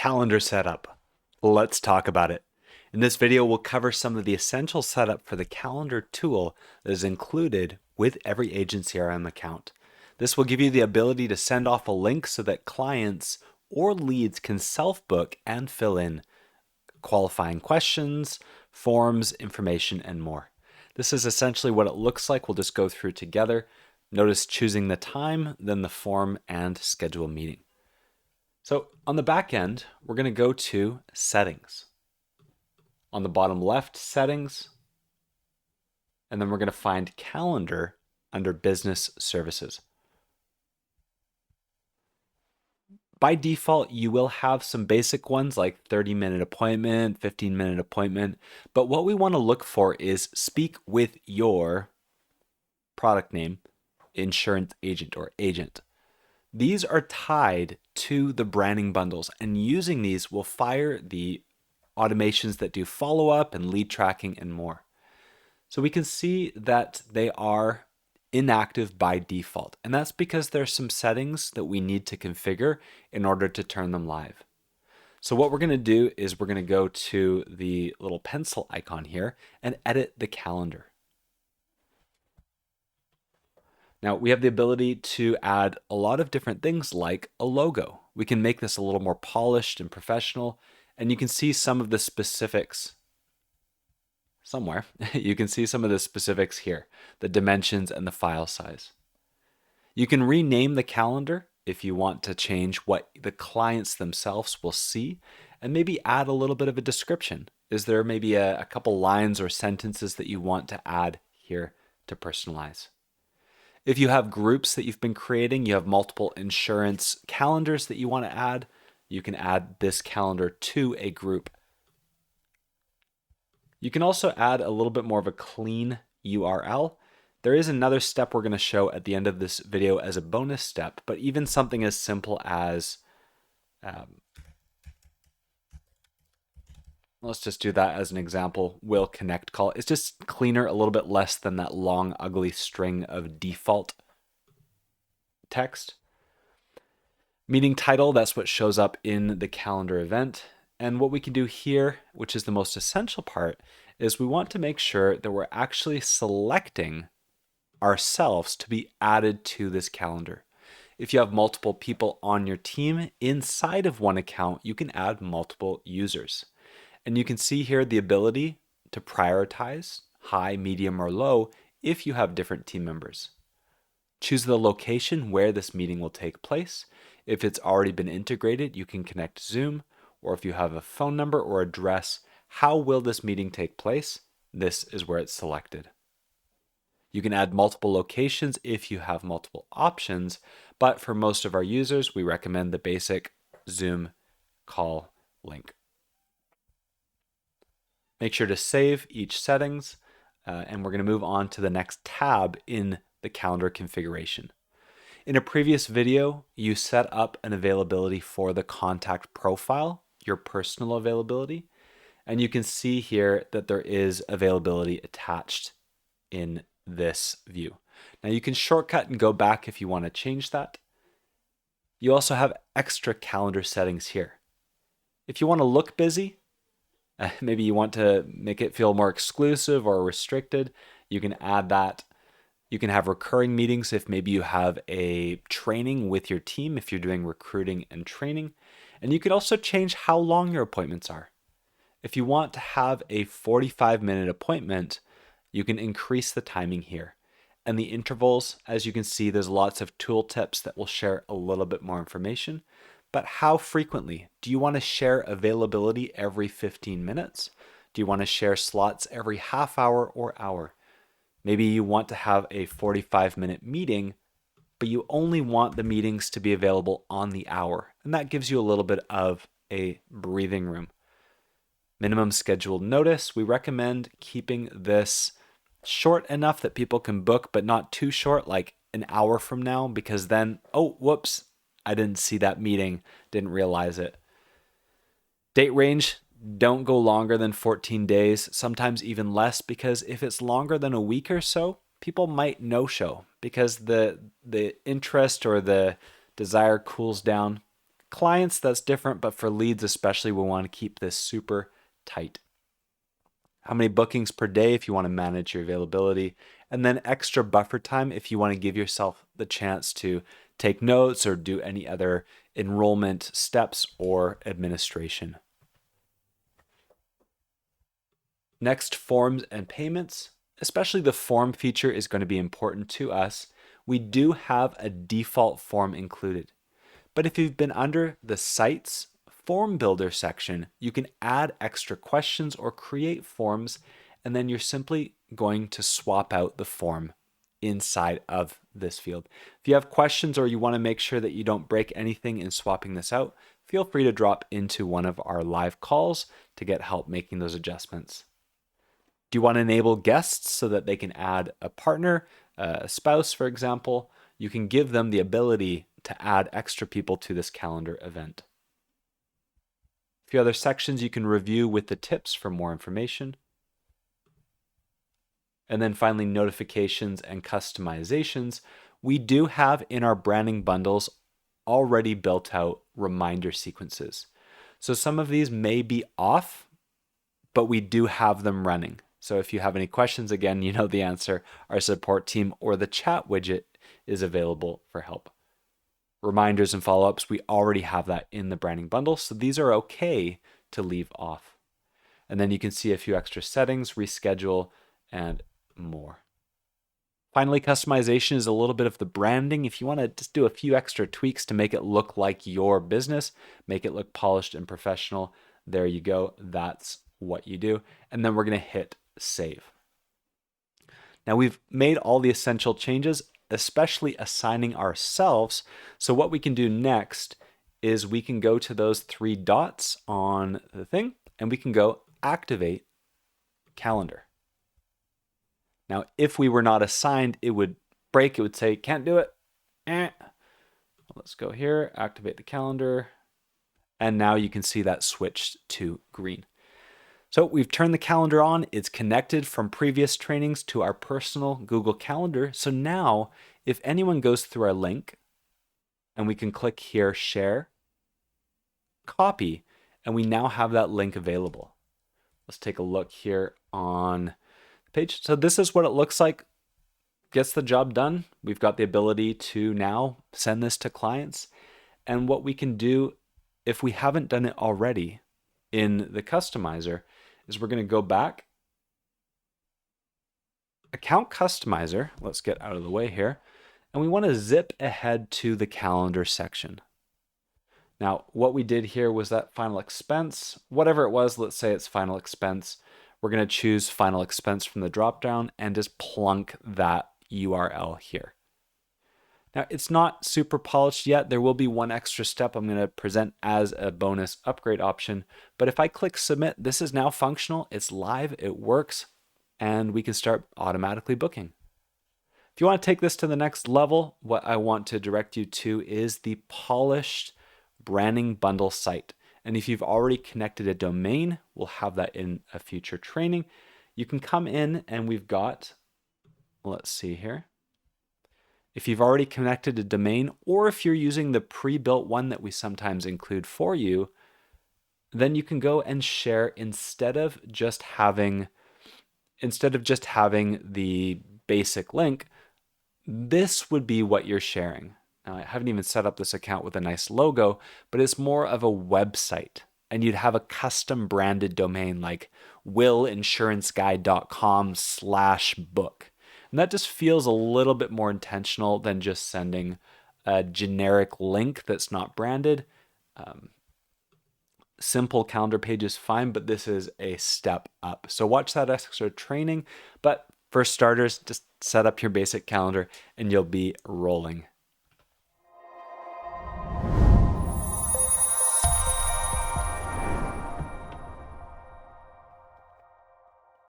Calendar setup. Let's talk about it. In this video, we'll cover some of the essential setup for the calendar tool that is included with every Agent CRM account. This will give you the ability to send off a link so that clients or leads can self-book and fill in qualifying questions, forms, information, and more. This is essentially what it looks like. We'll just go through together. Notice choosing the time, then the form, and schedule a meeting. So on the back end, we're going to go to Settings. On the bottom left, Settings, and then we're going to find Calendar under Business Services. By default, you will have some basic ones like 30-minute appointment, 15-minute appointment, but what we want to look for is speak with your product name, insurance agent or agent. These are tied to the Branning bundles, and using these will fire the automations that do follow-up and lead tracking and more. So we can see that they are inactive by default, and that's because there's some settings that we need to configure in order to turn them live. So what we're going to do is we're going to go to the little pencil icon here and edit the calendar. Now we have the ability to add a lot of different things like a logo. We can make this a little more polished and professional, and you can see some of the specifics somewhere. You can see some of the specifics here, the dimensions and the file size. You can rename the calendar if you want to change what the clients themselves will see, and maybe add a little bit of a description. Is there maybe a couple lines or sentences that you want to add here to personalize? If you have groups that you've been creating, you have multiple insurance calendars that you want to add, you can add this calendar to a group. You can also add a little bit more of a clean URL. There is another step we're going to show at the end of this video as a bonus step, but even something as simple as, let's just do that as an example, will connect call. It's just cleaner, a little bit less than that long, ugly string of default text. Meeting title, that's what shows up in the calendar event. And what we can do here, which is the most essential part, is we want to make sure that we're actually selecting ourselves to be added to this calendar. If you have multiple people on your team, inside of one account, you can add multiple users. And you can see here the ability to prioritize high, medium, or low if you have different team members. Choose the location where this meeting will take place. If it's already been integrated, you can connect Zoom, or if you have a phone number or address, how will this meeting take place? This is where it's selected. You can add multiple locations if you have multiple options, but for most of our users, we recommend the basic Zoom call link. Make sure to save each settings, and we're going to move on to the next tab in the calendar configuration. In a previous video, you set up an availability for the contact profile, your personal availability, and you can see here that there is availability attached in this view. Now you can shortcut and go back if you want to change that. You also have extra calendar settings here. If you want to look busy, maybe you want to make it feel more exclusive or restricted, you can add that. You can have recurring meetings if maybe you have a training with your team, if you're doing recruiting and training. And you could also change how long your appointments are. If you want to have a 45-minute appointment, you can increase the timing here. And the intervals, as you can see, there's lots of tooltips that will share a little bit more information. But how frequently? Do you want to share availability every 15 minutes? Do you want to share slots every half hour or hour? Maybe you want to have a 45-minute meeting, but you only want the meetings to be available on the hour. And that gives you a little bit of a breathing room. Minimum scheduled notice. We recommend keeping this short enough that people can book, but not too short, like an hour from now, because then, oh, whoops, I didn't see that meeting, didn't realize it. Date range, don't go longer than 14 days, sometimes even less, because if it's longer than a week or so, people might no-show because the interest or the desire cools down. clients, that's different, but for leads especially, we want to keep this super tight. How many bookings per day if you want to manage your availability, and then extra buffer time if you want to give yourself the chance to take notes or do any other enrollment steps or administration. Next, forms and payments. Especially the form feature is going to be important to us. We do have a default form included, but if you've been under the site's form builder section, you can add extra questions or create forms, and then you're simply going to swap out the form inside of this field. If you have questions or you want to make sure that you don't break anything in swapping this out, feel free to drop into one of our live calls to get help making those adjustments. Do you want to enable guests so that they can add a partner, a spouse, for example? You can give them the ability to add extra people to this calendar event. A few other sections you can review with the tips for more information. And then finally, notifications and customizations. We do have in our branding bundles already built out reminder sequences. So some of these may be off, but we do have them running. So if you have any questions, again, you know the answer. Our support team or the chat widget is available for help. Reminders and follow-ups, we already have that in the branding bundle, so these are okay to leave off. And then you can see a few extra settings, reschedule, and more. Finally, customization is a little bit of the branding. If you want to just do a few extra tweaks to make it look like your business, make it look polished and professional, there you go. That's what you do. And then we're going to hit save. Now we've made all the essential changes, especially assigning ourselves. So what we can do next is we can go to those three dots on the thing and we can go activate calendar. Now, if we were not assigned, it would break. It would say, can't do it. Let's go here, activate the calendar. And now you can see that switched to green. So we've turned the calendar on. It's connected from previous trainings to our personal Google Calendar. So now if anyone goes through our link and we can click here, share, copy, and we now have that link available. Let's take a look here on the page. So this is what it looks like. Gets the job done. We've got the ability to now send this to clients. And what we can do if we haven't done it already in the customizer is we're going to go back, account customizer, let's get out of the way here, and we want to zip ahead to the calendar section. Now, what we did here was that final expense, whatever it was, let's say it's final expense, we're going to choose final expense from the dropdown and just plunk that URL here. Now, it's not super polished yet. There will be one extra step I'm going to present as a bonus upgrade option. But if I click submit, this is now functional. It's live, it works, and we can start automatically booking. If you want to take this to the next level, what I want to direct you to is the polished Branning Bundle site. And if you've already connected a domain, we'll have that in a future training. You can come in and we've got, let's see here. If you've already connected a domain, or if you're using the pre-built one that we sometimes include for you, then you can go and share instead of just having the basic link. This would be what you're sharing. Now, I haven't even set up this account with a nice logo, but it's more of a website. And you'd have a custom branded domain like willinsuranceguide.com/book. And that just feels a little bit more intentional than just sending a generic link that's not branded. Simple calendar page is fine, but this is a step up. So watch that extra training. But for starters, just set up your basic calendar and you'll be rolling.